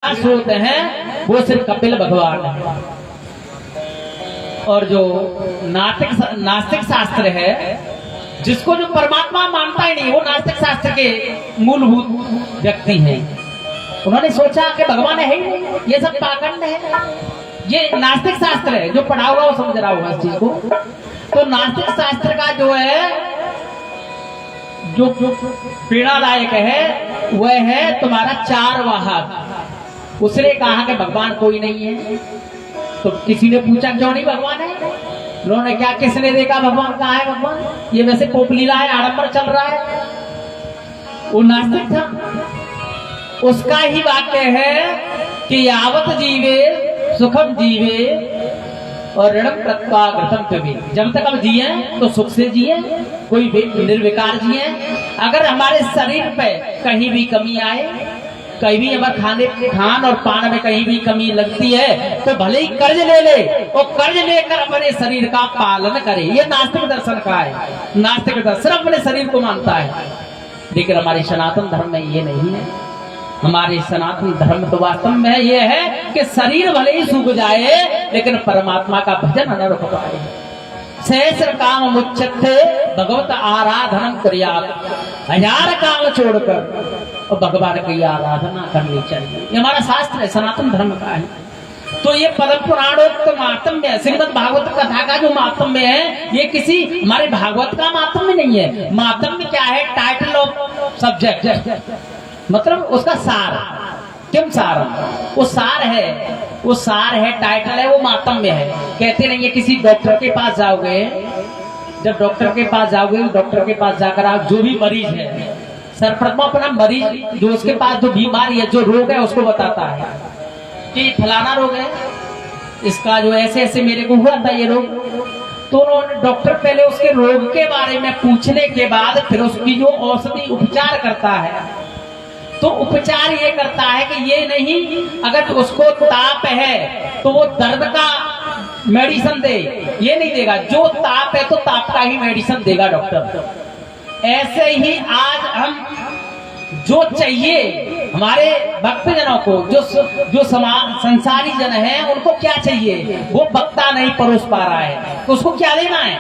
स्रोत हैं वो सिर्फ कपिल भगवान है। और जो नास्तिक शास्त्र है, जिसको जो परमात्मा मानता ही नहीं, वो नास्तिक शास्त्र के मूलभूत व्यक्ति हैं। उन्होंने सोचा कि भगवान है ही नहीं, ये सब पाखंड है। ये नास्तिक शास्त्र है, जो पढ़ा होगा वो समझ रहा होगा इस चीज को। तो नास्तिक शास्त्र का जो है, जो पीड़ादायक है, वह है तुम्हारा चार वाहक। उसने कहा कि भगवान कोई नहीं है। तो किसी ने पूछा क्यों नहीं भगवान है? उन्होंने क्या, किसने देखा भगवान कहाँ है? भगवान ये वैसे पोपलीला है, आडंबर चल रहा है। वो नास्तिक था। उसका ही वाक्य है कि यावत जीवे सुखम जीवे और ऋणम कृत्वा घृतम पिबे। जब तक हम जिए तो सुख से जिए, कोई निर्विकार जिए। अगर हमारे शरीर पे कहीं भी कमी आए, कहीं भी अगर खान और पान में कहीं भी कमी लगती है, तो भले ही कर्ज ले ले और कर्ज लेकर अपने शरीर का पालन करे। ये नास्तिक दर्शन का है। नास्तिक दर्शन अपने शरीर को मानता है, लेकिन हमारे सनातन धर्म में ये नहीं है। हमारे सनातन धर्म तो वास्तव में ये है कि शरीर भले ही सूख जाए, लेकिन परमात्मा का भजन न रुक पाए। सहस्र काम मुच्चते भगवत आराधना क्रियात। हजार काम छोड़कर और भगवान की आराधना करनी चाहिए। ये हमारा शास्त्र है, सनातन धर्म का है। तो ये पद्म पुराणोक्त मातम्य है, श्रीमद् भागवत कथा का जो मातम्य है, ये किसी हमारे भागवत का मातम्य नहीं है। मातम्य क्या है? टाइटल ऑफ सब्जेक्ट, मतलब उसका सार। किम सार? वो सार है, वो सार है, टाइटल है, वो मातम्य है। कहते नहीं है किसी डॉक्टर के पास जाओगे, जब डॉक्टर के पास जाओगे, डॉक्टर के पास जाकर आप जो भी मरीज है, सर्वप्रथम अपना मरीज जो उसके पास जो बीमारी है, जो रोग है, उसको बताता है कि फलाना रोग है, इसका जो ऐसे ऐसे मेरे को हुआ था ये रोग। तो डॉक्टर पहले उसके रोग के बारे में पूछने के बाद फिर उसकी जो औषधि उपचार करता है, तो उपचार ये करता है कि ये नहीं, अगर उसको ताप है तो वो दर्द का मेडिसिन दे, ये नहीं देगा। जो ताप है तो ताप का ही मेडिसिन देगा डॉक्टर। ऐसे ही आज हम जो चाहिए हमारे भक्तजनों को, जो संसारी जन है, उनको क्या चाहिए वो वक्ता नहीं परोस पा रहा है। तो उसको क्या लेना है?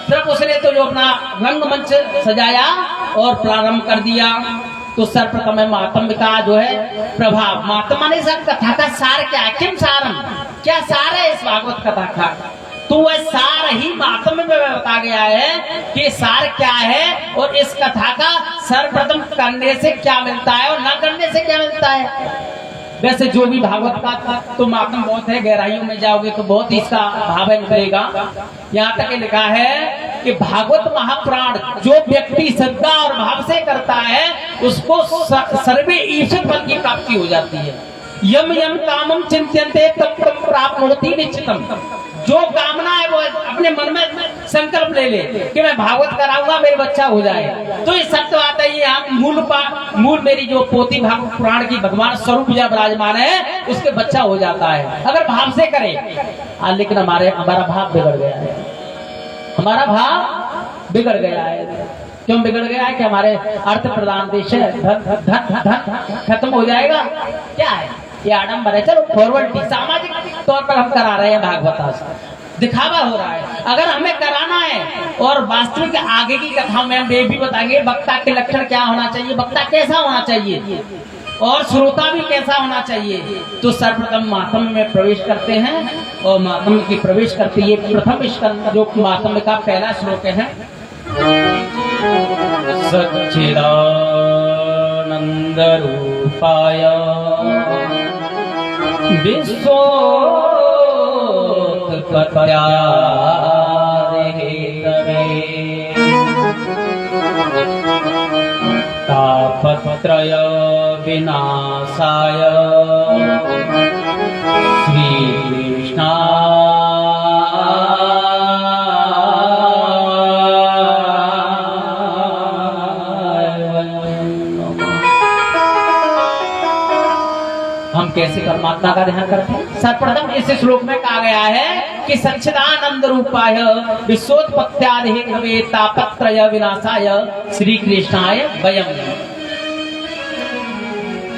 सिर्फ उसने तो जो अपना रंगमंच सजाया और प्रारंभ कर दिया। तो सर्वप्रथम है मातम्य का जो है प्रभाव। मातम ने सब कथा का सार क्या है? किम सारम, क्या सार है इस भागवत कथा का? तो वह सार ही मातम्य में बता गया है कि सार क्या है और इस कथा का सर्वप्रथम करने से क्या मिलता है और न करने से क्या मिलता है। वैसे जो भी भागवत का तो मातम बहुत है, गहराइयों में जाओगे तो बहुत इसका भाव निकलेगा। यहाँ तक लिखा है कि भागवत महापुराण जो व्यक्ति श्रद्धा और भाव से करता है, उसको सर्वे ईश्वर पद की प्राप्ति हो जाती है। यम यम कामम चिंत्यन्ते तम तम प्राप्नोति निश्चितम। जो कामना है वो अपने मन में संकल्प ले ले कि मैं भागवत कराऊंगा, मेरे बच्चा हो जाए। तो ये सत्य बात है। ये हम मूल मेरी जो पोती भागवत पुराण की भगवान स्वरूप जब विराजमान है, उसके बच्चा हो जाता है अगर भाव से करे। लेकिन हमारा भाव बिगड़ गया है। हमारा भाव बिगड़ गया है। क्यों बिगड़ गया है? कि हमारे अर्थ प्रधान देश है, धन खत्म हो जाएगा। क्या है ये? आडंबर है। चलो फॉर्मेलिटी, सामाजिक तौर पर हम करा रहे हैं भागवत, दिखावा हो रहा है। अगर हमें कराना है और वास्तविक आगे की कथा में हम ये भी बताएंगे वक्ता के लक्षण क्या होना चाहिए, वक्ता कैसा होना चाहिए और श्रोता भी कैसा होना चाहिए। तो सर्वप्रथम मातम में प्रवेश करते हैं और मातम की प्रवेश करते ये प्रथम स्कंद जो मातम का पहला श्लोक है। सच्चिदानंद रूपाय विश्वोत्पत्त्यादिहेतवे तापत्रय विनाशाय श्रीकृष्णा कैसे परमात्मा का ध्यान करते हैं। सर्वप्रथम इस श्लोक में कहा गया है कि सच्चिदानंद रूपाय विश्वोत्पत्त्यादिहेतवे तापत्रय विनाशाय श्री कृष्णाय वयम्।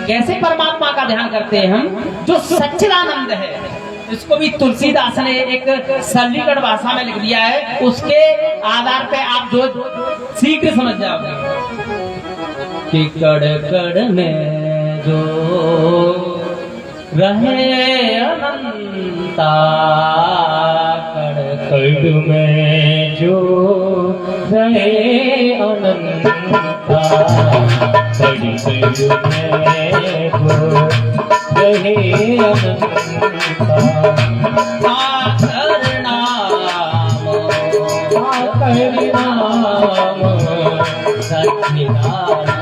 कैसे परमात्मा का ध्यान करते हैं हम? जो सच्चिदानंद है, इसको भी तुलसीदास ने एक सरलीकरण भाषा में लिख दिया है, उसके आधार पे आप जो शीघ्र समझ जाओगे कि कड़ कड़ में जो रहे अनंता, कड़ कड़ में जो रहे अनंता, कड़ कड़ में जो रहे अनंता, आकर नाम सच्चिदानंद,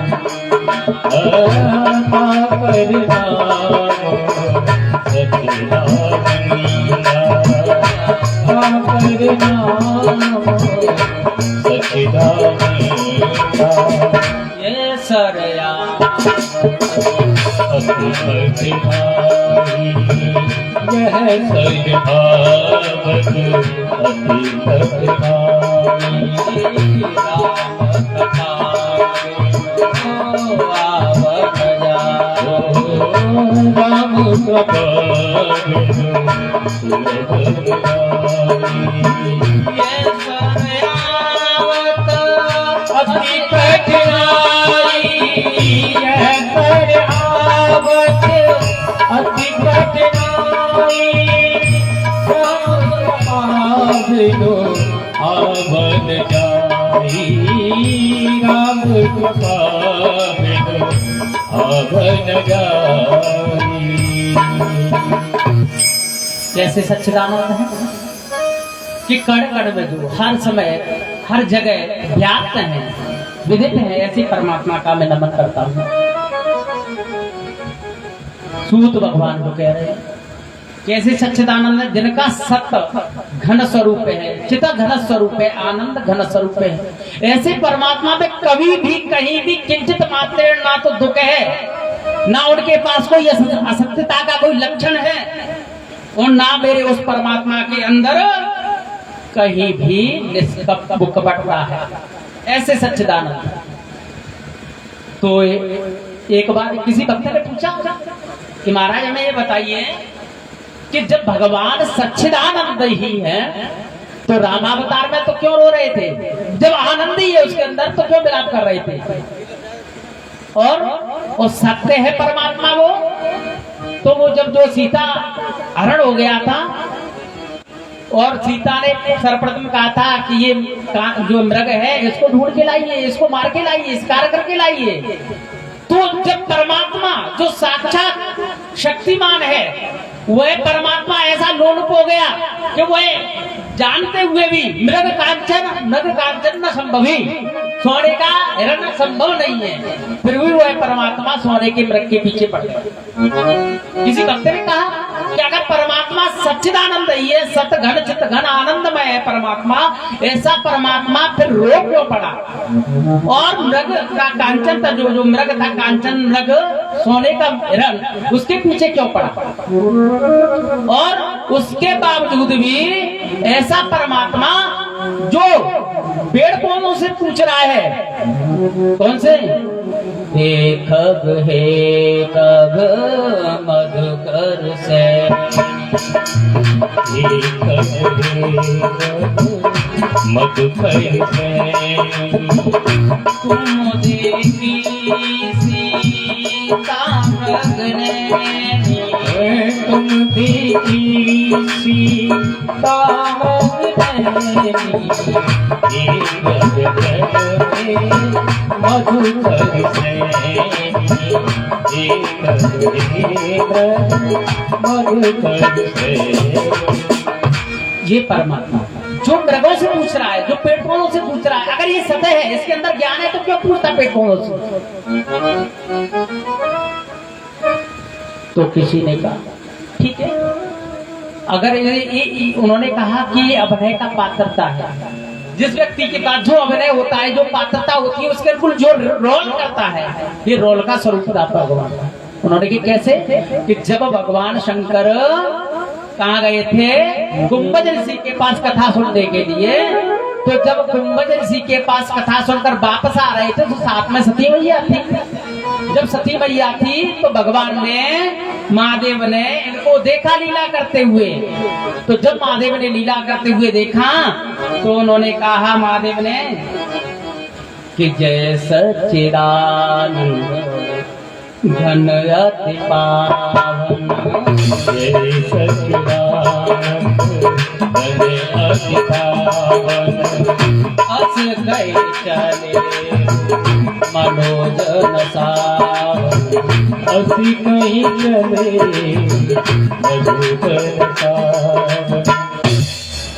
आकर नाम ये सरया यह राम अति कठिनाई, यह आवत अति कठिनाई, आवन जाई, राम कृपा आवन जाई। कैसे सच्चिदानंद है कि कण कण में जो हर समय हर जगह व्याप्त है, विदित है, ऐसी परमात्मा का मैं नमन करता हूँ। सूत भगवान को कह रहे हैं कैसे सच्चिदानंद है, जिनका सत्य घन स्वरूप है, चित घन स्वरूप है, आनंद घन स्वरूप है। ऐसे परमात्मा में कभी भी कहीं भी किंचित मात्र ना तो दुख है, ना उनके पास कोई असत्यता का कोई लक्षण है, और ना मेरे उस परमात्मा के अंदर कहीं भी निष्कपटता है। ऐसे सच्चिदानंद। तो एक बार किसी भक्त ने पूछा कि महाराज हमें ये बताइए कि जब भगवान सच्चिदानंद ही है तो रामावतार में तो क्यों रो रहे थे? जब आनंद ही है उसके अंदर तो क्यों विलाप कर रहे थे? और सत्य है परमात्मा वो, तो वो जब जो सीता हरण हो गया था और सीता ने सर्वप्रथम कहा था कि ये जो मृग है इसको ढूंढ के लाइए, इसको मार के लाइए, इस कार्य करके लाइए। तो जब परमात्मा जो साक्षात शक्तिमान है वह परमात्मा ऐसा लोलुप हो गया कि वह जानते हुए भी मृग कांचन न संभवी, सोने का हिरण संभव नहीं है, फिर भी वह परमात्मा सोने के मृग के पीछे पड़ गया। किसी भक्त ने कहा कि अगर परमात्मा सच्चिदानंद ही है, सत घन चित घन आनंदमय है परमात्मा, ऐसा परमात्मा फिर रो क्यों पड़ा? और मृग का कांचन था, जो मृग था कांचन मृग सोने का हिरण, उसके पीछे क्यों पड़ा? और उसके बावजूद भी ऐसा परमात्मा जो पेड़ पौधों से पूछ रहा है, कौन से? हे खग मधुकर से, मधुकर से तुम देखी सीता मृग ने, तुम देखी सीता मधुकर से, ये परमात्मा जो मृगों से पूछ रहा है, जो पेड़ पौधों से पूछ रहा है, अगर ये सत्य है, इसके अंदर ज्ञान है, तो क्यों पूछता पेड़ पौधों से? तो किसी ने कहा ठीक है, अगर ये उन्होंने कहा कि अभिनय का पात्रता है, जिस व्यक्ति के पास जो अभिनय होता है, जो पात्रता होती है, उसके बिल्कुल जो रोल करता है, ये रोल का स्वरूप था भगवान। उन्होंने कि कैसे कि जब भगवान शंकर कहाँ गए थे? गुम्बज ऋषि के पास कथा सुनने के लिए, तो जब गुम्बज ऋषि के पास कथा सुनकर वापस आ रहे थे तो साथ में सती मैया थी। जब सती मैया थी तो भगवान ने, महादेव ने इनको देखा लीला करते हुए। तो जब महादेव ने लीला करते हुए देखा तो उन्होंने कहा महादेव ने कि जय सच्चिदानंद घन अति पावन, जय सच्चिदानंद घन अति पावन, अस गए चले मनोजन सावन, असी कहीं चले मधुकर सावन।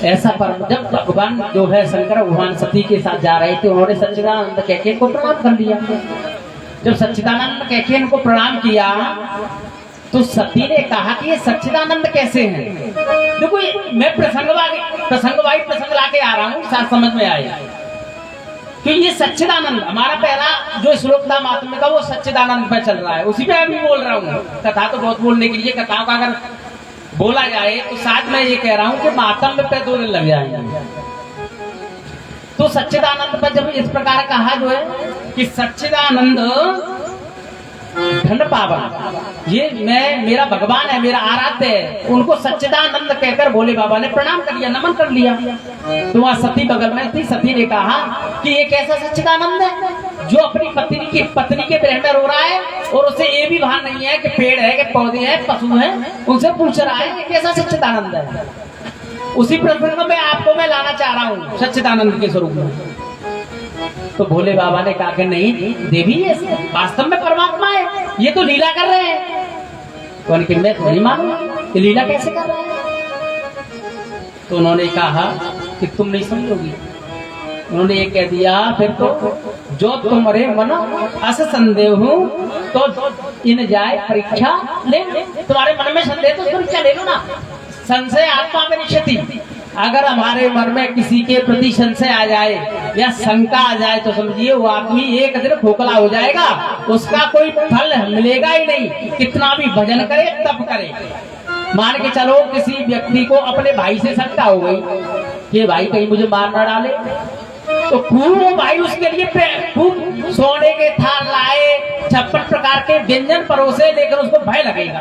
ऐसा पर जब भगवान जो है शंकर भगवान सती के साथ जा रहे थे, उन्होंने सच्चिदानंद कहके को प्रणाम कर लिया। जब सच्चिदानंद कहके इनको प्रणाम किया तो सती ने कहा कि ये सच्चिदानंद कैसे हैं? देखो मैं प्रसंग लाके आ रहा हूँ, साथ समझ में आया कि ये सच्चिदानंद हमारा पहला जो श्लोक था महात्म्य का वो सच्चिदानंद पे चल रहा है, उसी पे अभी बोल रहा हूँ। कथा तो बहुत बोलने के लिए, कथाओं का अगर बोला जाए तो साथ में ये कह रहा हूँ कि महात्म्य पे 2 दिन लग जाएंगे। तो सच्चिदानंद पर जब इस प्रकार कहा जो है कि सच्चिदानंद घन पावन, ये मेरा भगवान है, मेरा आराध्य है, उनको सच्चिदानंद कहकर भोले बाबा ने प्रणाम कर लिया, नमन कर लिया। तो वहां सती बगल में थी, सती ने कहा कि ये कैसा सच्चिदानंद है जो अपनी पत्नी के विरह में रो रहा है और उसे ये भी भान नहीं है कि पेड़ है, कि पौधे हैं, पशु हैं, उनसे पूछ रहा है कि कैसा सच्चिदानंद है। उसी प्रसंग में आपको मैं लाना चाह रहा हूँ सच्चिदानंद के स्वरूप में। तो भोले बाबा ने कहा कि नहीं देवी, ये वास्तव में परमात्मा है, ये तो लीला कर रहे हैं। तो उनके मैं तो नहीं मानूंगा कि लीला कैसे कर रहे हैं। तो उन्होंने कहा कि तुम नहीं समझोगी। उन्होंने ये कह दिया फिर तो जो तुम्हारे मन अस संदेह हूँ तो इन जाए परीक्षा ले। तुम्हारे मन में संदेह तो परीक्षा ले लो ना। संशय आत्मा में निश्चित, अगर हमारे मन में किसी के प्रति संशय आ जाए या शंका आ जाए तो समझिए वो आदमी एक दिन खोखला हो जाएगा, उसका कोई फल मिलेगा ही नहीं, कितना भी भजन करे तप करे। मान के चलो किसी व्यक्ति को अपने भाई से शंका हो गई कि भाई कहीं मुझे मार न डाले, तो खूब भाई उसके लिए खूब सोने के थाल लाए, 56 प्रकार के व्यंजन परोसे, लेकर उसको भय लगेगा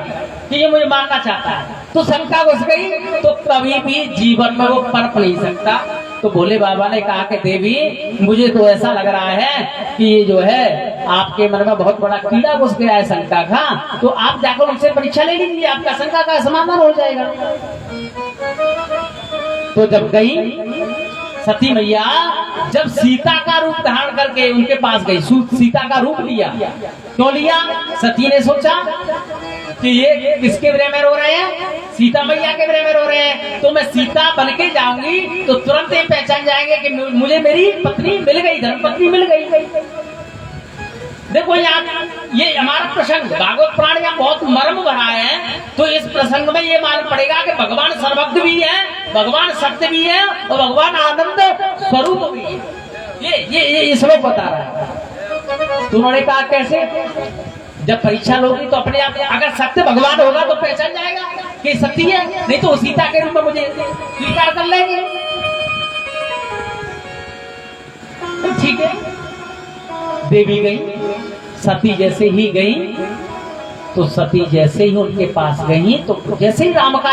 कि ये मुझे मारना चाहता है। तो शंका घुस गई तो कभी भी जीवन में वो पनप नहीं सकता। तो भोले बाबा ने कहा कि देवी मुझे तो ऐसा लग रहा है कि ये जो है आपके मन में बहुत बड़ा कीड़ा घुस गया है शंका का, तो आप जाकर उनसे परीक्षा ले लीजिए, आपका शंका का समाधान हो जाएगा। तो जब गई सती मैया, जब सीता का रूप धारण करके उनके पास गई, सीता का रूप लिया। क्यों लिया? सती ने सोचा कि ये किसके विरह में रो रहे हैं? सीता मैया के विरह में रो रहे हैं, तो मैं सीता बन के जाऊंगी तो तुरंत ये पहचान जाएंगे कि मुझे मेरी पत्नी मिल गई, धर्मपत्नी मिल गई। देखो यहाँ ये हमारा प्रसंग भागवत पुराण यहाँ बहुत मर्म भरा है। तो इस प्रसंग में ये मालूम पड़ेगा कि भगवान सर्वज्ञ भी है, भगवान सत्य भी है और भगवान आनंद स्वरूप भी है। ये श्लोक बता रहा है। तो उन्होंने कहा कैसे? जब परीक्षा लोगी तो अपने आप, अगर सत्य भगवान होगा तो पहचान जाएगा कि सत्य है, नहीं तो सीता के रूप में मुझे स्वीकार कर लेंगे। ठीक है, देवी गई, सती जैसे ही गई तो सती जैसे ही उनके पास गई तो जैसे ही राम का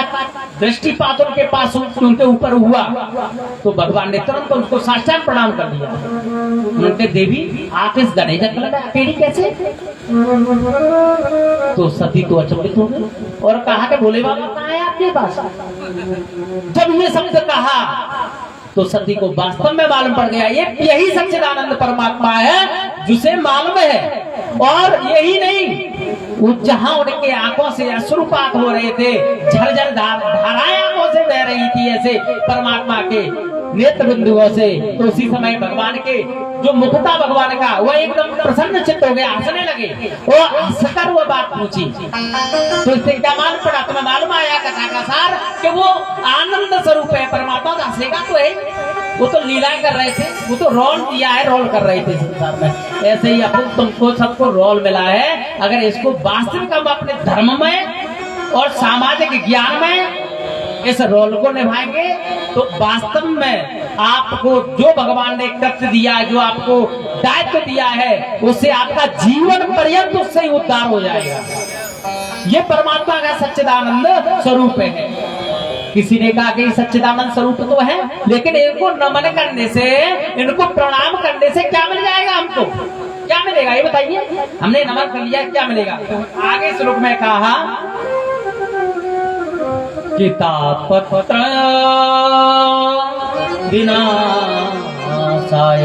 दृष्टिपात उनके पास उनके ऊपर हुआ तो भगवान ने तुरंत उनको साष्टांग प्रणाम कर दिया। उन्होंने देवी आप इस घने जंगल में अकेली कैसे? तो सती तो अचंभित हो गई और कहा कि भोले बाबा कहाँ है आपके पास? जब ये शब्द कहा तो सती को वास्तव में मालूम पड़ गया यही सच्चिदानंद परमात्मा है जिसे मालूम है। और यही नहीं, वो जहां उनके आंखों से अश्रुपात हो रहे थे, झरझर धाराएं आंखों से बह रही थी ऐसे परमात्मा के नेत्र बिंदुओं से, तो उसी समय भगवान के जो मुख था भगवान का वो एकदम प्रसन्न चित्त हो गया, हंसने लगे। वो हंसकर वो बात पूछी तो इससे क्या मालूम पड़ा? तुम्हें मालूम आया कथा का सार कि वो आनंद स्वरूप है परमात्मा। हंसेगा तो है, वो तो लीलाएं कर रहे थे, वो तो रोल दिया है, रोल कर रहे थे संसार में। ऐसे ही अपन तुमको सबको रोल मिला है, अगर इसको वास्तविक हम अपने धर्म में और सामाजिक ज्ञान में इस रोल को निभाएंगे तो वास्तव में आपको जो भगवान ने कर्तव्य दिया है, जो आपको दायित्व दिया है, उससे आपका जीवन पर्यंत उससे ही उद्धार हो जाएगा। ये परमात्मा का सच्चिदानंद स्वरूप है। किसी ने कहा कि सच्चिदानंद स्वरूप तो है, लेकिन इनको नमन करने से, इनको प्रणाम करने से क्या मिल जाएगा हमको? क्या मिलेगा ये बताइए? हमने नमन कर लिया, क्या मिलेगा? आगे श्लोक में कहा कितापत्र विनाशाय,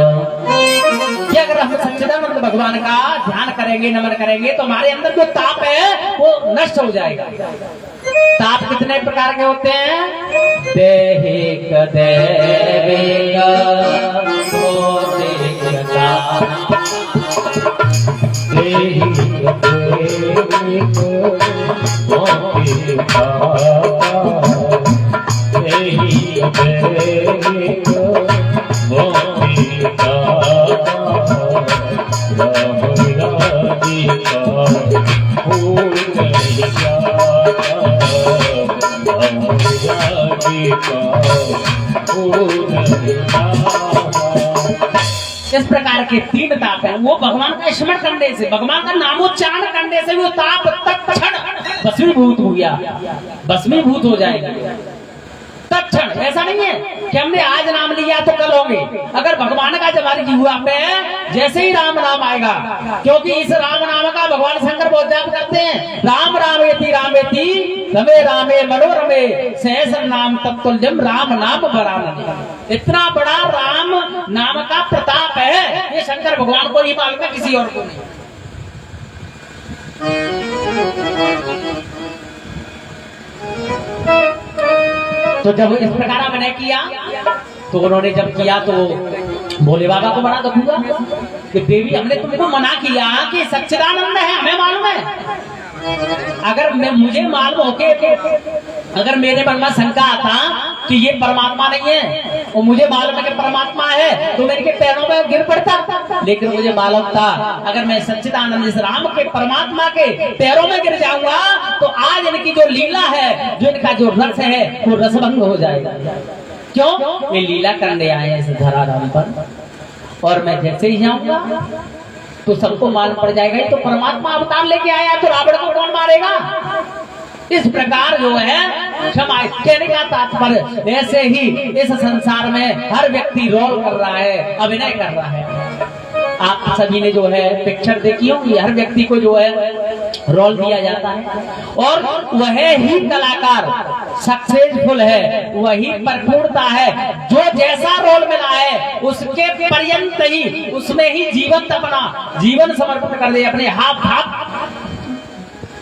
कि अगर हम सच्चिदानंद भगवान का ध्यान करेंगे, नमन करेंगे, तो हमारे अंदर जो ताप है वो नष्ट हो जाएगा। ताप कितने प्रकार के होते हैं? देहिक, दैविक, भौतिक, इस प्रकार के तीन ताप है। वो भगवान का स्मरण करने से, भगवान का नामोच्चारण करने से वो ताप तत्क्षण भस्मीभूत हो गया, भस्मीभूत हो जाएगा तत्क्षण। ऐसा नहीं है कि हमने आज नाम लिया तो कल होंगे। अगर भगवान का जब हमारे जीवा में जैसे ही राम नाम आएगा, क्योंकि इस राम नाम का भगवान शंकर बहुत जाप करते हैं, राम रामेति रामेति रमे रामे मनोरमे सहस्र नाम तत्तुल्यम राम नाम वरानने। इतना बड़ा राम नाम का प्रताप है, ये शंकर भगवान को ही मालूम है, किसी और को नहीं। तो जब इस प्रकार मैंने किया, तो उन्होंने जब किया तो भोले बाबा को बड़ा दुख हुआ कि देवी हमने तुमको मना किया कि सच्चिदानंद है, हमें मालूम है। अगर मुझे मालूम होके, अगर मेरे मन में शंका आता कि ये परमात्मा नहीं है और मुझे मालूम है कि परमात्मा है, तो मेरे के पैरों में गिर पड़ता। लेकिन मुझे मालूम था अगर मैं सच्चिदानंद इस राम के परमात्मा के पैरों में गिर जाऊंगा तो आज इनकी जो लीला है, जो इनका जो रस है, वो रसभंग हो जाएगा। क्यों? ये लीला करने आए हैं इस धराधाम पर, और मैं जैसे ही जाऊंगा तो सबको मालूम पड़ जाएगा तो परमात्मा अवतार लेके आया, तो रावण को कौन मारेगा? इस प्रकार जो है क्षमा कहने का तात्पर्य, ऐसे ही इस संसार में हर व्यक्ति रोल कर रहा है, अभिनय कर रहा है। आप सभी ने जो है पिक्चर देखी होगी, हर व्यक्ति को जो है रोल दिया जाता है, और वह ही कलाकार सक्सेसफुल है, वही परिपूर्णता है। जो जैसा रोल मिला है उसके पर्यंत ही, उसमें ही जीवन अपना जीवन समर्पित कर दे, अपने हाथ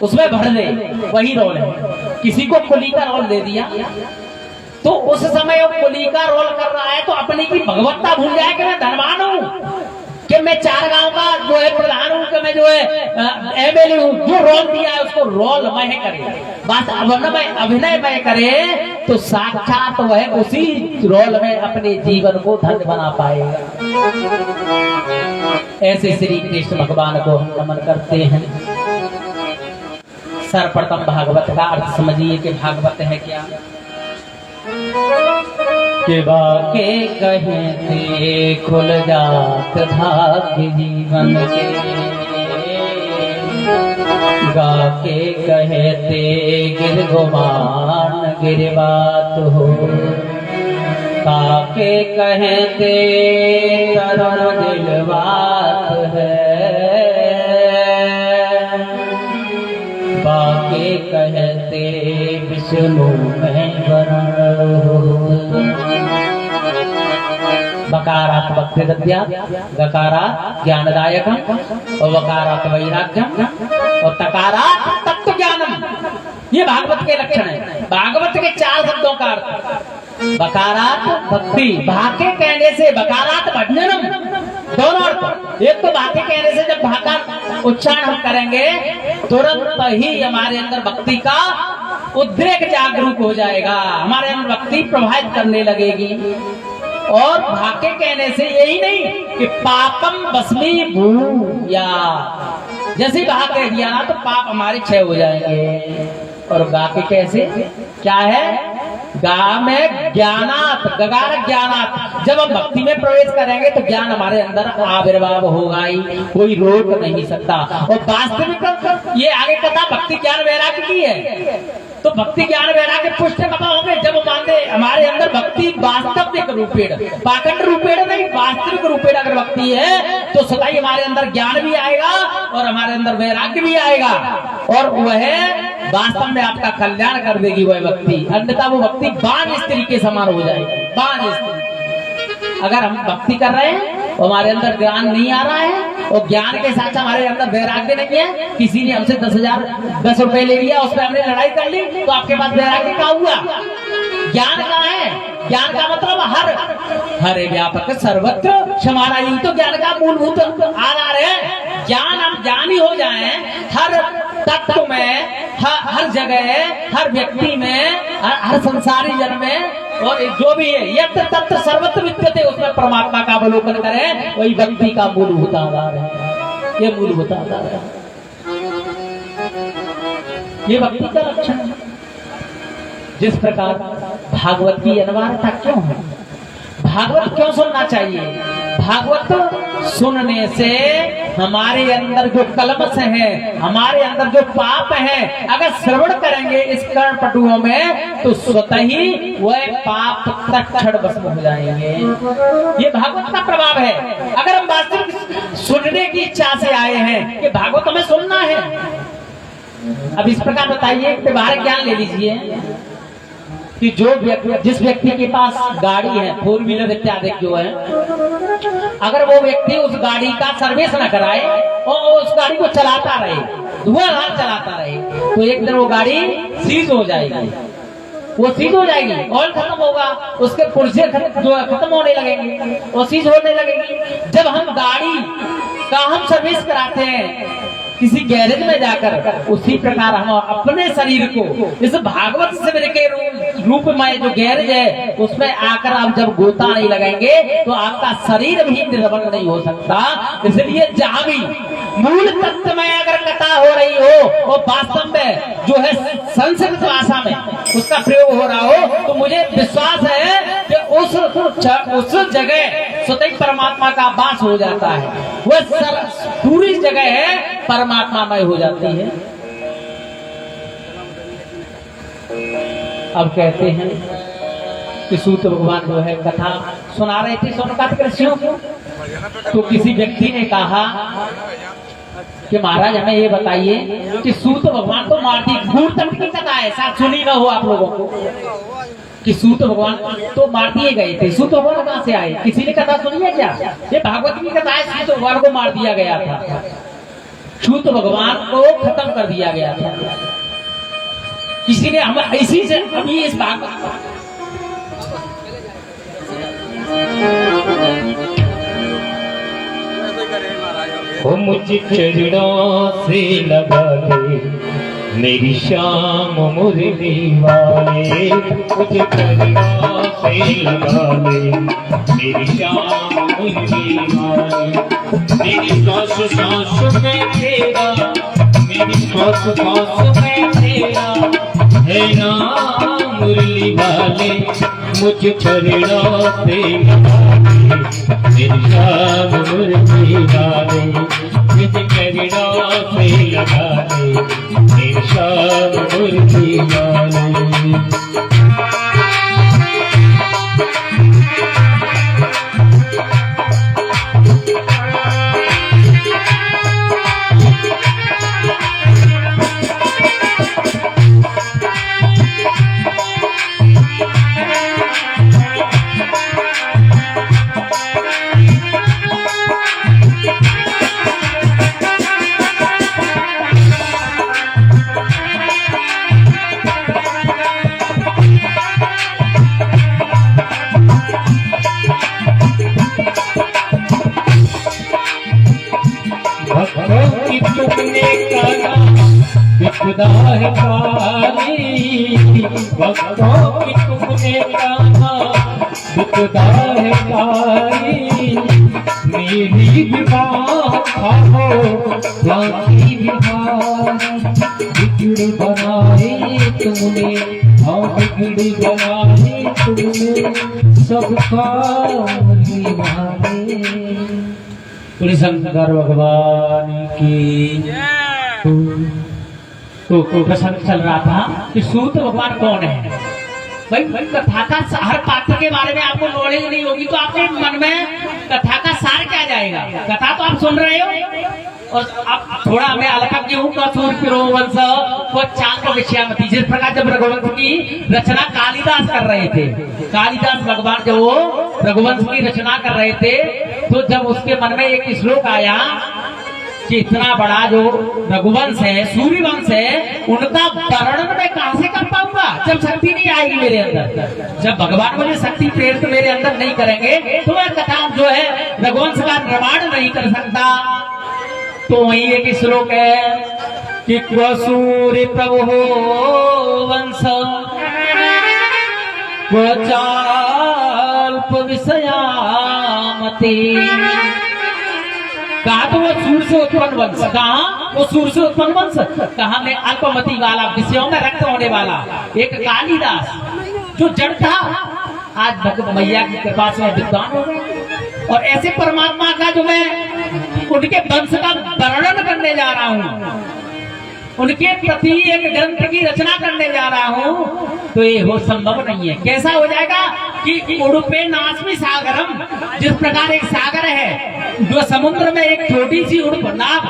उसमें भर दे, वही रोल है। किसी को कुली का रोल दे दिया तो उस समय वो कुली का रोल कर रहा है, तो अपनी की भगवत्ता भूल जाए कि मैं धनवान हूँ, कि मैं 4 गांव का जो है प्रधान हूँ, कि मैं जो है एमएलए हूँ। जो रोल दिया है उसको रोल मैं करे, बस अभिनय मैं करे, तो साक्षात वह उसी रोल में अपने जीवन को धन्य बना पाएगा। ऐसे श्री कृष्ण भगवान को हम नमन करते हैं। सर्वप्रथम भागवत का अर्थ समझिए कि भागवत है क्या। के बाके कहते खुल जात भाग्य जीवन के, गाके कहते गिर गुमान गिरबात हो, काके कहते तरन दिल बात है, बाके कहते विष्णु में वरण हो। बकारात भक्ति दद्या, गकारात ज्ञानदायकम, और वकारात वैराग्यम, और तकारात तत्व ज्ञानम। ये भागवत के लक्षण है। भागवत के 4 शब्दों का अर्थ बकारात भक्ति, भाके कहने से, बकारात भजनम, दोनों अर्थ। एक तो भाके कहने से जब भाका उच्चारण हम करेंगे तुरंत ही हमारे अंदर भक्ति का उद्रेक जागरूक हो जाएगा, हमारे अंदर भक्ति प्रभावित करने लगेगी। और भाके कहने से यही नहीं कि पापम बस्मी भूया, जैसे भाके दिया ना तो पाप हमारे क्षय हो जाएंगे। और गा के कैसे क्या है? गा में ज्ञानात, गगार ज्ञानात, जब हम भक्ति में प्रवेश करेंगे तो ज्ञान हमारे अंदर आविर्भाव होगा ही, कोई रोक नहीं सकता। और वास्तविक ये आगे कथा भक्ति ज्ञान वैराग्य की है, तो भक्ति ज्ञान वैराग्य पुष्ट कथा होंगे जब मानते हमारे अंदर भक्ति वास्तविक रूपेण, पाखंड रूपेण नहीं, वास्तविक रूपेण अगर भक्ति है तो सदाई हमारे अंदर ज्ञान भी आएगा और हमारे अंदर वैराग्य भी आएगा, और वह वास्तव में आपका कल्याण कर देगी वह भक्ति। अन्यथा वो भक्ति बाण स्त्री के समान हो जाएगी, बाण स्त्री। अगर हम भक्ति कर रहे हैं और हमारे अंदर ज्ञान नहीं आ रहा है और ज्ञान के साथ हमारे अंदर वैराग्य नहीं है, किसी ने हमसे 10 रुपए ले लिया, उस पर हमने लड़ाई कर ली, तो आपके पास वैराग्य क्या हुआ? ज्ञान कहाँ है? ज्ञान का मतलब हर व्यापक सर्वत्र क्षमाना, यही तो ज्ञान का मूलभूत आधार है। ज्ञान हम ज्ञानी हो जाएं हर तत्व में, हर जगह, हर व्यक्ति में, हर संसारी जन में, और जो भी है यत्र तत्र सर्वत्र विद्यते, उसमें परमात्मा का अवलोकन करें, वही भक्ति का मूलभूत आधार है। ये मूलभूत आधार है, ये भक्ति का लक्षण है। जिस प्रकार भागवत की अनिवार्यता क्यों है, भागवत क्यों सुनना चाहिए? भागवत सुनने से हमारे अंदर जो कलमश है, हमारे अंदर जो पाप है, अगर श्रवण करेंगे इस कर्ण पटुओं में तो स्वतः ही वह पाप तत्क्षण भस्म हो जाएंगे। ये भागवत का प्रभाव है। अगर हम वास्तविक सुनने की इच्छा से आए हैं कि भागवत हमें सुनना है, अब इस प्रकार बताइए, व्यवहारिक ज्ञान ले लीजिए कि जिस व्यक्ति के पास गाड़ी है, 4 व्हीलर इत्यादि जो है, अगर वो व्यक्ति उस गाड़ी का सर्विस न कराए और उस गाड़ी को चलाता रहे, धुआंधार चलाता रहे, तो एक दिन वो गाड़ी सीज हो जाएगी। वो सीज हो जाएगी, ऑयल खत्म होगा, उसके पुर्जे खत्म होने लगेंगे और सीज होने लगेगी। जब हम गाड़ी का हम सर्विस कराते हैं किसी गैरेज में जाकर, उसी प्रकार हम अपने शरीर को इस भागवत शिविर के रूप में जो गैरेज है उसमें आकर आप जब गोता नहीं लगाएंगे तो आपका शरीर भी निर्बल नहीं हो सकता। इसलिए जहां भी मूल तत्व में अगर कथा हो रही हो और वास्तव में जो है संस्कृत भाषा में उसका प्रयोग हो रहा हो, तो मुझे विश्वास है कि उस जगह स्वतः परमात्मा का वास हो जाता है, वह पूरी जगह है परमात्मामय हो जाती है। अब कहते हैं कि सूत भगवान जो है कथा सुना रहे थे सोनकात ऋषियों को, तो किसी व्यक्ति ने कहा कि महाराज हमें ये बताइए कि सूत भगवान तो मारती दूर तक की कथा है, शायद सुनी ना हो आप लोगों को, कि सूत भगवान तो मार दिए गए थे। सूत भगवान कहाँ से आए? किसी ने कथा सुनी है क्या? ये भागवत की कथा है, सूत भगवान को मार दिया गया था, सूत भगवान को खत्म कर दिया गया था किसी ने। हम इसी से अभी इस भागवत हो मुझ चरणों से लगा ले मेरी श्याम मुरली वाले, मुझ चरणों से लगा ले मेरी श्याम मुरली वाले। मेरी सांस सांस में तेरा, मेरी सांस सांस में तेरा है नाम मुरली वाले, मुझ चरणों से लगा ले मेरी श्याम मुरली वाले, मुझ चरणों से लगा ले मेरी श्याम मुरली वाले। भक्तों की तुमने कहा विपदारकारी, भक्तों की तुमने कहा विपदारकारी, मेरी विवाह हो बाकी विवाह बिगड़ बनाए तुमने हाँ बिगड़ी जवानी तुमने सबका निभाने। श्री शंकर भगवान की। तो प्रसंग चल रहा था कि सूत भगवान कौन है। भाई कथा का हर पात्र के बारे में आपको नॉलेज नहीं होगी तो आपके मन में कथा का सार क्या जाएगा। कथा तो आप सुन रहे हो और आप थोड़ा हमें अलग क्यों का सूर्य वंश को चाल को विषयामती। जिस प्रकार जब रघुवंश की रचना कालिदास कर रहे थे, कालिदास भगवान जब वो रघुवंश की रचना कर रहे थे तो जब उसके मन में एक श्लोक आया कि इतना बड़ा जो रघुवंश है, सूर्यवंश है, उनका वर्णन मैं कहां से कर पाऊंगा जब शक्ति नहीं आएगी मेरे अंदर। जब भगवान मुझे शक्ति प्रेरित मेरे अंदर नहीं करेंगे तो मैं कथा जो है रघुवंश का निर्माण नहीं कर सकता। तो वही एक श्लोक है कि क्व सूर्य प्रभु वंश क्व चाल्प विषयामती। कहा तो वो सूर्य से उत्पन्न वंश, कहा वो सूर्य से उत्पन्न वंश, कहा मैं अल्पमति वाला, विषयों में रक्त होने वाला एक कालिदास जो जड़ था, आज भगवत मैया की कृपा से विद्वान हो गए। और ऐसे परमात्मा का जो मैं उनके वंश का वर्णन करने जा रहा हूँ, उनके प्रति एक ग्रंथ की रचना करने जा रहा हूँ, तो ये हो संभव नहीं है। कैसा हो जाएगा कि उड़पे नास्मि सागरम, जिस प्रकार एक सागर है जो समुद्र में एक छोटी सी उड़प नाव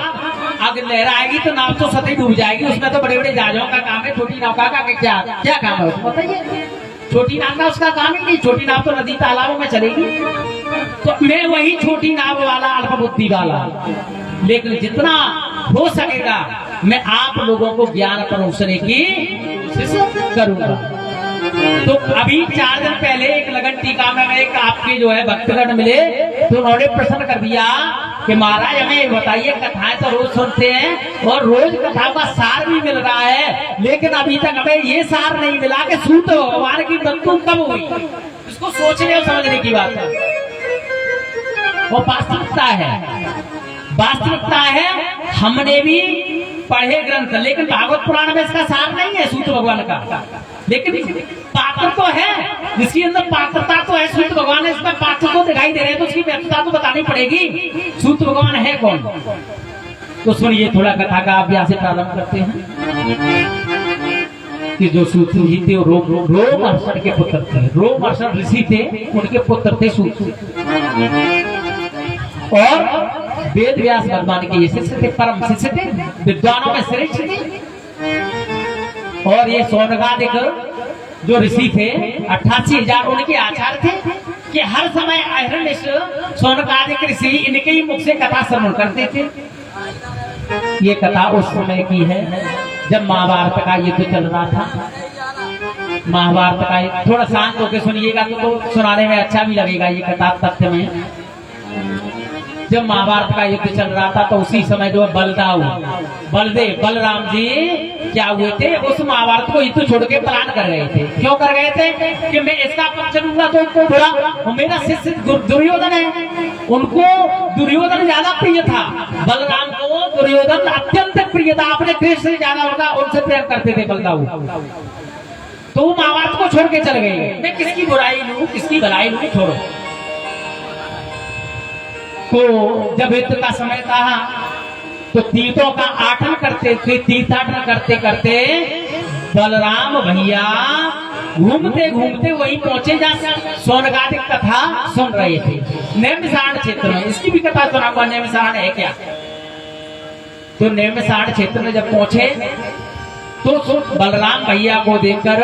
अगर लहराएगी तो नाव तो सतही डूब जाएगी, उसमें तो बड़े बड़े जहाजों का काम है, छोटी नौका का क्या क्या काम है उसको बताइए। छोटी नाव का उसका काम ही नहीं, छोटी नाव तो नदी तालाबों में चलेगी। तो मैं वही छोटी नाव वाला अल्पबुद्धि वाला, लेकिन जितना हो सकेगा मैं आप लोगों को ज्ञान परोसने की कोशिश करूंगा। तो अभी 4 दिन पहले एक लगन टीका में एक आपके जो है भक्तगण मिले तो उन्होंने प्रश्न कर दिया कि महाराज हमें बताइए, कथाएं तो रोज सुनते हैं और रोज कथाओं का सार भी मिल रहा है, लेकिन अभी तक हमें ये सार नहीं मिला कि सूत भगवान की मृत्यु कब हुई। इसको सोचने और समझने की बात है, वो वास्तविकता है, वास्तविकता है। हमने भी पढ़े ग्रंथ, लेकिन भागवत पुराण में इसका सार नहीं है सूत भगवान का, लेकिन पात्र तो है, जिसकी अंदर पात्रता तो है। सूत भगवान है, इसमें पात्र को दिखाई दे रहे हैं तो उसकी व्यक्तता तो बतानी पड़ेगी। सूत भगवान है कौन? तो सुनिए, थोड़ा कथा का अभ्यास से प्रारंभ करते हैं कि जो सूत जी थे रोमहर्षण के पुत्र थे, रोमहर्षण ऋषि थे, उनके पुत्र थे सूत। और वेद व्यास भगवान के ये शिष्य थे, परम शिष्य थे, विद्वानों में श्रेष्ठ थे। और ये सौनकादिक जो ऋषि थे 88,000 उनके आचार्य थे कि हर समय अहरनिश सौनकादिक ऋषि इनके ही मुख से कथा श्रवण करते थे। ये कथा उस समय की है जब महाभारत का युद्ध चल रहा था। महाभारत का थोड़ा शांत होकर सुनिएगा तो सुनाने में अच्छा भी लगेगा ये कथा तथ्य में। जब महाभारत का युद्ध चल रहा था तो उसी समय जो बलदेव बलराम जी क्या हुए थे, उस महाभारत को युद्ध छोड़ के पलायन कर गए थे। क्यों कर गए थे कि मैं इसका पक्ष लूंगा तो उनको बुरा, मेरा शिष्य दुर्योधन है, उनको दुर्योधन ज्यादा प्रिय था, बलराम को दुर्योधन अत्यंत प्रिय था, अपने कृष्ण से ज्यादा होगा उनसे प्रेम करते थे बलदाऊ। तो वो महाभारत को छोड़ के चल गए। मैं किसकी बुराई लूं, किसकी भलाई लूं, छोड़ो। तो जब युद्ध का समय था तो तीर्थों का आठन करते थे, तीर्थाटन करते करते बलराम भैया घूमते घूमते वही पहुंचे जहां सौनकादिक कथा सुन रहे थे, नैमिषारण्य क्षेत्र में। इसकी भी कथा सुनाऊंगा, नैमिषारण्य है क्या। तो नैमिषारण्य क्षेत्र में जब पहुंचे तो बलराम भैया को देखकर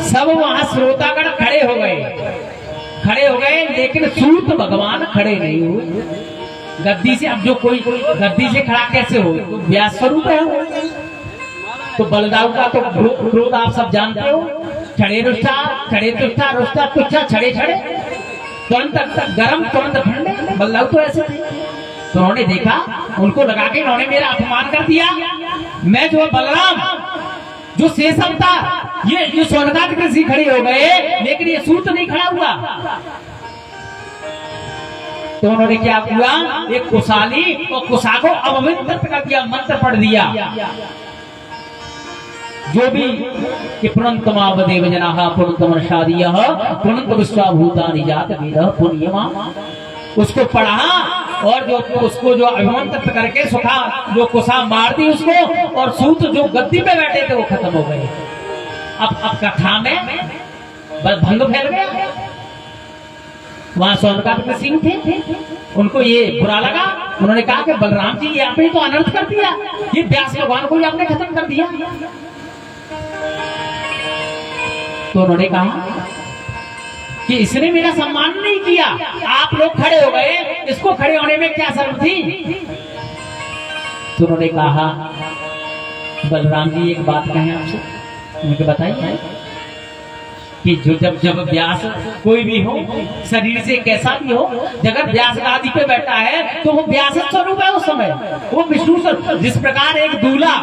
सब वहां श्रोतागण खड़े हो गए, लेकिन सूत भगवान खड़े नहीं हुए गद्दी से। अब जो कोई गद्दी से खड़ा कैसे हो, तो व्यास स्वरूप है। तो बलदाऊ का तो क्रोध आप सब जानते हो, छड़े रुष्टा, छड़े तुष्टा, रुष्टा तुष्टा, छड़े छड़े, तुरंत गरम तुरंत ठंडे। बलदाऊ तो ऐसे थे। तो उन्होंने देखा, उनको लगा के इन्होंने मेरा अपमान कर दिया। मैं जो बलराम जो शेषम था, ये सौनकादिक ऋषि खड़े हो गए, लेकिन ये सूत नहीं खड़ा हुआ। तो उन्होंने क्या किया, एक कुशाली और कुशा को अपवित्र कर दिया, मंत्र पढ़ दिया। जो भी कि पुनंतमावदेव जनाः पुनंतमर्षादीयः पुनंत विश्वाभूतानि जात वेदः पुण्यमा, उसको पढ़ा और जो उसको जो अभिमंत्रित करके सुखा जो कुशा मार दी उसको, और सूत जो गद्दी पे बैठे थे वो खत्म हो गए। अब कथा में भंग फैल गया। वहां सोनकांत सिंह थे, उनको ये बुरा लगा। उन्होंने कहा कि बलराम जी ये आपने तो अनर्थ कर दिया, ये व्यास भगवान को भी आपने खत्म कर दिया। तो उन्होंने कहा कि इसने मेरा सम्मान नहीं किया, आप लोग खड़े हो गए, इसको खड़े होने में क्या शर्म थी। तो उन्होंने कहा बलराम जी एक बात कहें आपसे, मुझे बताइए कि जो जब व्यास कोई भी हो, शरीर से कैसा भी हो, अगर व्यास गादी पे बैठा है तो वो व्यास स्वरूप है उस समय, वो विष्णु स्वरूप। जिस प्रकार एक दूल्हा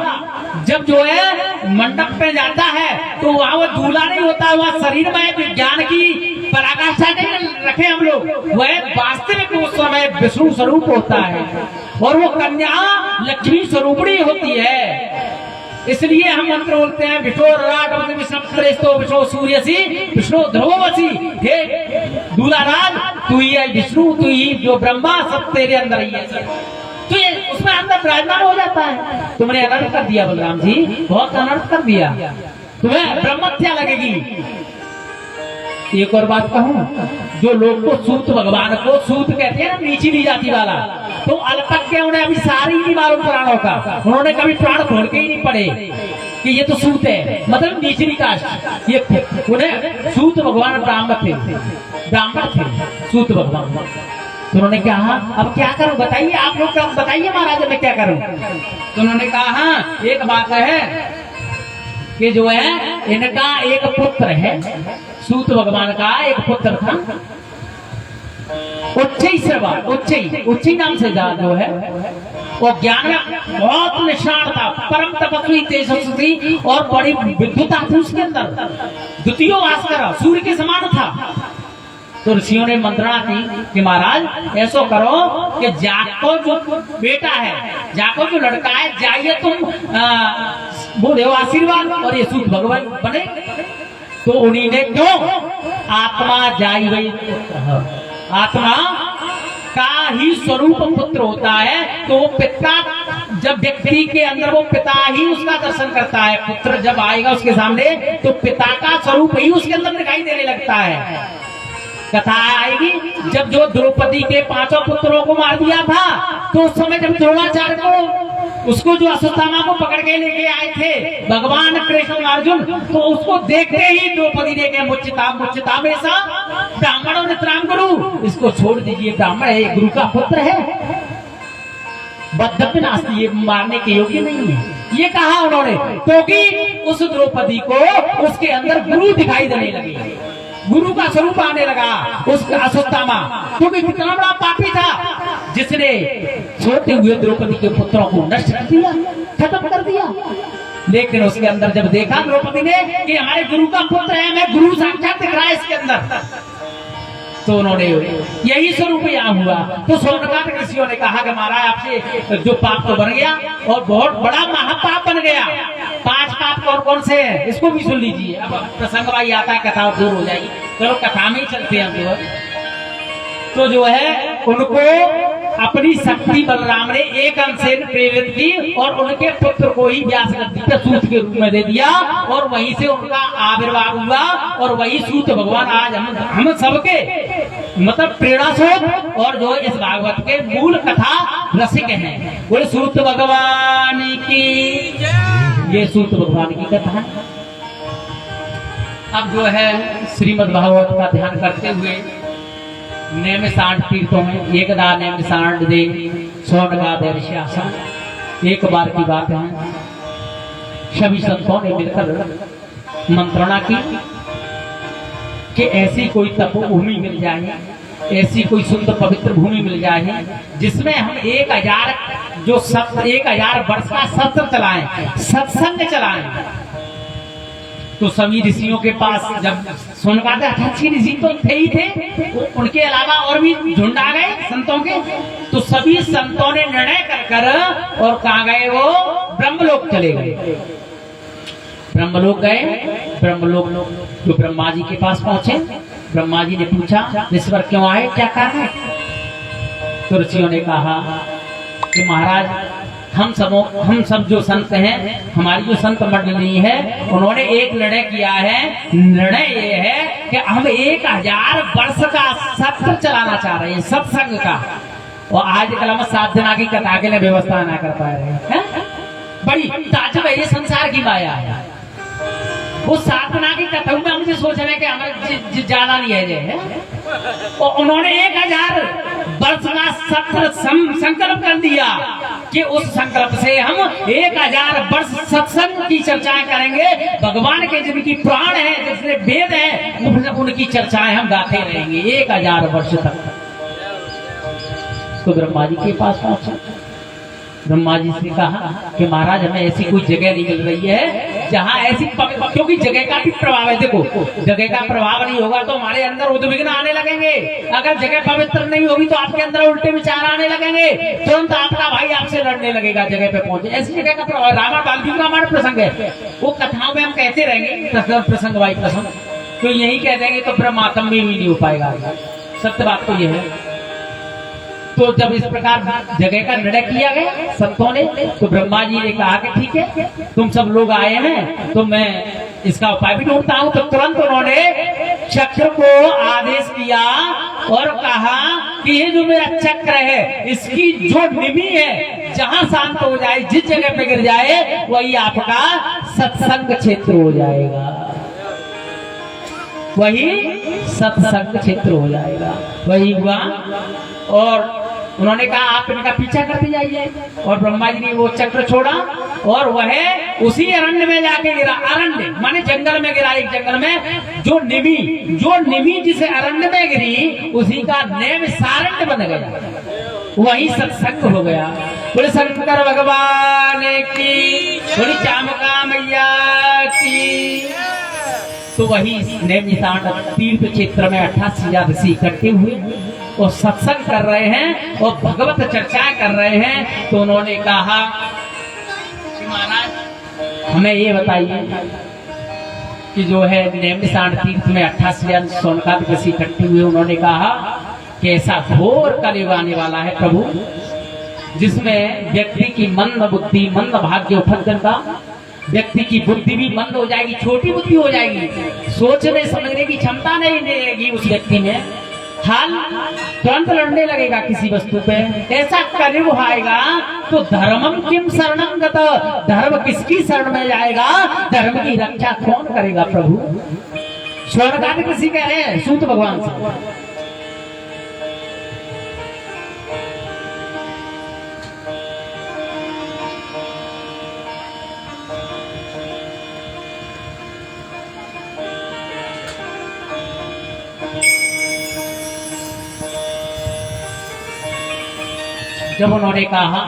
जब जो है मंडप पे जाता है तो वहाँ वो दूल्हा नहीं होता, वहाँ शरीर में विज्ञान की पराकाष्ठा नहीं रखे हम लोग, वह वास्तविक उस समय विष्णु स्वरूप होता है और वो कन्या लक्ष्मी स्वरूपणी होती है। इसलिए हम मंत्र बोलते हैं विष्णु सूर्यसी विष्णु ध्रुवसी, हे दूल्हा राज तू ही है विष्णु, तू ही जो ब्रह्मा, सब तेरे अंदर ही है। तो ये उसमें अंदर विराजमान हो जाता है। तुमने अनर्थ कर दिया बलराम जी, बहुत अनर्थ कर दिया, तुम्हें ब्रह्मत्या लगेगी। एक और बात कहूं, जो लोग को सूत भगवान को सूत कहते हैं ना, नीची नी जाति वाला, तो अल्पज्ञ उन्हें अभी सारी नहीं मालूम प्राणों का, उन्होंने कभी प्राण खोल के ही नहीं पढ़े कि ये तो सूत है, मतलब निचली कास्ट। ये उन्हें सूत भगवान ब्राह्मण थे सूत भगवान। तो उन्होंने कहा अब क्या करूं बताइए, आप लोग बताइए महाराज मैं क्या करूं। तो उन्होंने कहा हाँ एक बात है कि जो है इनका एक पुत्र है, सूत भगवान का एक पुत्र था, उच्चई नाम से जो है वो ज्ञान में बहुत निष्णात था, परम तपस्वी तेजस्वी और बड़ी विद्युता थी उसके अंदर, द्वितीय भास्कर सूर्य के समान था। तो ऋषियों ने मंत्रणा की कि महाराज ऐसा करो कि जाको जो बेटा है, जाको जो लड़का है, जाइए तुम वो देव आशीर्वाद और ये सूत भगवान बने। तो उन्हीं ने क्यों आत्मा जाई वही, आत्मा का ही स्वरूप पुत्र होता है, तो वो पिता जब व्यक्ति के अंदर वो पिता ही उसका दर्शन करता है, पुत्र जब आएगा उसके सामने तो पिता का स्वरूप ही उसके अंदर दिखाई देने लगता है। कथा आएगी जब जो द्रौपदी के 5 पुत्रों को मार दिया था, तो उस समय जब द्रोणाचार्य को उसको जो अश्वत्थामा को पकड़ के लेके आए थे भगवान कृष्ण अर्जुन, तो उसको देखते ही द्रौपदी ने कहा मुच्यताम ऐसा ब्राह्मणों नितराम गुरु, इसको छोड़ दीजिए, ब्राह्मण है, गुरु का पुत्र है, बद्धप नास्ति, ये मारने के योग्य नहीं है, ये कहा उन्होंने। क्योंकि उस द्रौपदी को उसके अंदर गुरु दिखाई देने लगे, गुरु का स्वरूप आने लगा उसका अश्वत्थामा, क्योंकि कितना बड़ा पापी था जिसने छोटे हुए द्रौपदी के पुत्रों को नष्ट कर दिया, खत्म कर दिया। लेकिन उसके अंदर जब देखा द्रौपदी ने कि हमारे गुरु का पुत्र है, मैं गुरु साक्षात दिख रहा है इसके अंदर, तो उन्होंने यही स्वरूप यहाँ हुआ। तो सोनकांत ऋषियों ने कहा कि महाराज आपसे जो पाप तो बन गया और बहुत बड़ा महापाप बन गया। 5 पाप कौन कौन से हैं इसको भी सुन लीजिए। अब प्रसंग भाई आता है, कथा दूर हो जाएगी, चलो कथा में ही चलते हैं। तो जो है उनको अपनी शक्ति बलराम ने एक अंश से प्रेरित की और उनके पुत्र को ही व्यास गद्दी पे सूत के रूप में दे दिया और वहीं से उनका आविर्भाव हुआ और वही सूत भगवान आज हम सबके मतलब प्रेरणा स्रोत और जो इस भागवत के मूल कथा रसिक हैं। बोले सूत भगवान की, ये सूत भगवान की कथा है। अब जो है श्रीमद् भागवत का ध्यान करते हुए नेमिषांड तीर्थों में एकदा नेमिषांड दे सोनका दैश्यासन, एक बार की बात है, सभी संतों ने मिलकर मंत्रणा की कि ऐसी कोई तपोभूमि मिल जाए, ऐसी कोई सुंदर पवित्र भूमि मिल जाए जिसमें हम 1000 वर्ष का सत्र चलाएं, सत्संग चलाएं। तो सभी ऋषियों के पास जब सोनकांत 88 ऋषि तो थे ही थे, उनके अलावा और भी झुंड आ गए संतों के, तो सभी संतों ने निर्णय कर और कहा गए वो ब्रह्मलोक चले गए। ब्रह्मलोक गए। ब्रह्मलोक जो ब्रह्मा जी के पास पहुंचे, ब्रह्मा जी ने पूछा ईश्वर क्यों आए, क्या कारण है? तो ऋषियों ने कहा कि महाराज हम सब जो संत हैं, हमारी जो संत मंडली है, उन्होंने एक निर्णय किया है। निर्णय ये है कि हम 1000 वर्ष का सत्र चलाना चाह रहे हैं, सत्संग का। और आजकल हम 7 दिन की कथा के लिए व्यवस्था ना कर पा रहे हैं। बड़ी ताजुब है, ये संसार की माया है। वो 7 दिन की कथा में हम सोच रहे हैं कि हमारे ज्यादा नहीं है। और उन्होंने 1000 वर्ष का सत्र संकल्प कर दिया कि उस संकल्प से हम 1000 वर्ष सत्संग की चर्चाएं करेंगे। भगवान के जिनकी प्राण है, जिसने वेद है, उनकी चर्चाएं हम गाते रहेंगे 1000 वर्ष तक। तो ब्रह्मा जी के पास पहुंचा। ब्रह्मा जी से कहा कि महाराज हमें ऐसी कोई जगह नहीं मिल रही है जहाँ ऐसी, क्योंकि जगह का भी प्रभाव है। देखो, जगह का प्रभाव नहीं होगा तो हमारे अंदर उद्विग्न आने लगेंगे। अगर जगह पवित्र नहीं होगी तो आपके अंदर उल्टे विचार आने लगेंगे, तुरंत आपका भाई आपसे लड़ने लगेगा जगह पे पहुंचे। ऐसी जगह का प्रभाव। रामायण वाल्मीकि रामायण प्रसंग है, वो कथाओं में हम कहते रहेंगे प्रसंग वाई प्रसंग, तो यही कह देंगे तो ब्रह्मात्म भी नहीं हो पाएगा। सत्य बात तो यह है। तो जब इस प्रकार जगह का निर्णय किया गया संतों ने, तो ब्रह्मा जी ने कहा कि ठीक है, तुम सब लोग आए हैं तो मैं इसका उपाय भी ढूंढता हूं। तो तुरंत उन्होंने चक्र को आदेश किया और कहा कि ये जो मेरा चक्र है, इसकी जो निमि है, जहां शांत हो जाए, जिस जगह पे गिर जाए, वही आपका सत्संग क्षेत्र हो जाएगा, वही सत्संग क्षेत्र हो जाएगा। वही हुआ। और उन्होंने कहा आप इनका पीछा करते जाइए। और ब्रह्मा जी ने वो चक्र छोड़ा और वह उसी अरण्य में जाके गिरा। अरण्य माने जंगल में गिरा। एक जंगल में जो निमि जिस अरण्य में गिरी, उसी का नेम सारण्य बन गया, वही सत्संग हो गया। बोले शंकर भगवान की, बोली चामुका मैया की। तो वही नेमिसांड तीर्थ क्षेत्र में 88 ऋषि इकट्ठे हुए और सत्संग कर रहे हैं और भगवत चर्चा कर रहे हैं। तो उन्होंने कहा कि महाराज हमें ये बताइए कि जो है नेमिसांड तीर्थ में 88 सोनकाद ऋषि इकट्ठे हुए। उन्होंने कहा कि ऐसा घोर कलयुग आने वाला है प्रभु, जिसमें व्यक्ति की मंद बुद्धि, मंद भाग्य उपद्रव का, व्यक्ति की बुद्धि भी मंद हो जाएगी, छोटी बुद्धि हो जाएगी, सोचने समझने की क्षमता नहीं रहेगी उस व्यक्ति में। हाल तुरंत लड़ने लगेगा किसी वस्तु पे। ऐसा कलयुग आएगा तो धर्मम किम शरणम गत, धर्म किसकी शरण में जाएगा, धर्म की रक्षा कौन करेगा प्रभु? स्वर्गादि किसी कह रहे हैं सूत भगवान से। जब उन्होंने कहा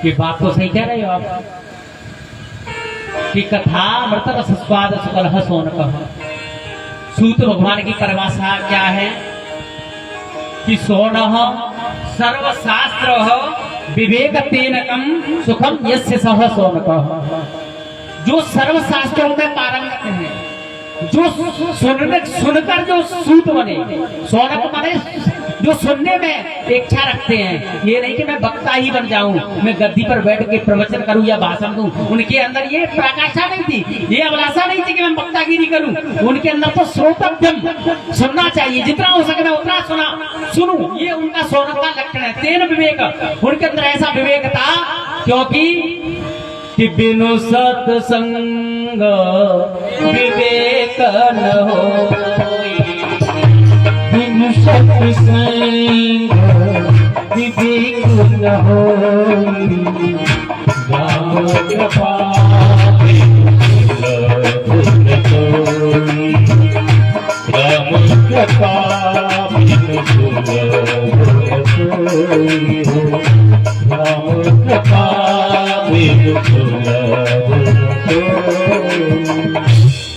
कि बात तो सही कह रहे हो आप, कि कथा मृत रस स्वाद सुकल सोन कह। सूत भगवान की परिभाषा क्या है कि सोन सर्वशास्त्र विवेक तेनकम सुखम यस्य सह सोन कह। जो सर्वशास्त्रों में पारंगत है, जो सुनकर जो सूत बने, सोनक माने जो सुनने में इच्छा रखते हैं। ये नहीं कि मैं वक्ता ही बन जाऊं, मैं गद्दी पर बैठ के प्रवचन करूं या भाषण दूं। उनके अंदर ये प्रकाशा नहीं थी, ये अभिलाषा नहीं थी कि मैं वक्तागिरी करूं। उनके अंदर तो श्रोतव्यम, सुनना चाहिए, जितना हो सके मैं उतना सुनूं। ये उनका सोनक का लक्षण है। तेन विवेक, उनके अंदर ऐसा विवेक था, क्योंकि कि बिनु सत्संग विवेक न हो, बिनु सत्संग विवेक न हो। राम कृपा राम कृपा राम कृपा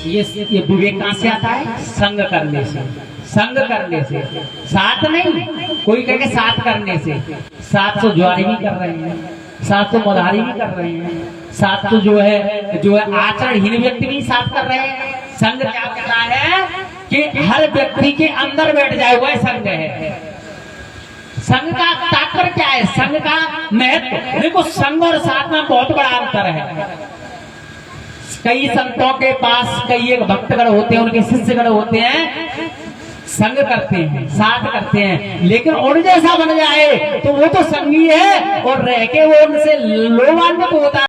ये विवेक कहाँ से आता है? संग करने से। संग करने से, साथ नहीं। कोई कहे साथ करने से, 700 ज्वारी भी कर रहे हैं, 700 मल्हारी भी कर रहे हैं, साथ तो जो है आचरणहीन व्यक्ति भी साथ कर रहे हैं। संघ क्या कहता है कि हर व्यक्ति के अंदर बैठ जाए, वह संघ है। संघ का तात्पर्य क्या है, संघ का महत्व देखो, संघ और साथ में बहुत बड़ा अंतर है। कई संतों के पास कई एक भक्तगण होते हैं, उनके शिष्यगण होते हैं, संग करते हैं, साथ करते हैं, लेकिन उन जैसा बन जाए तो वो तो संगी है और रह के वो उनसे लोभान्वित होता है।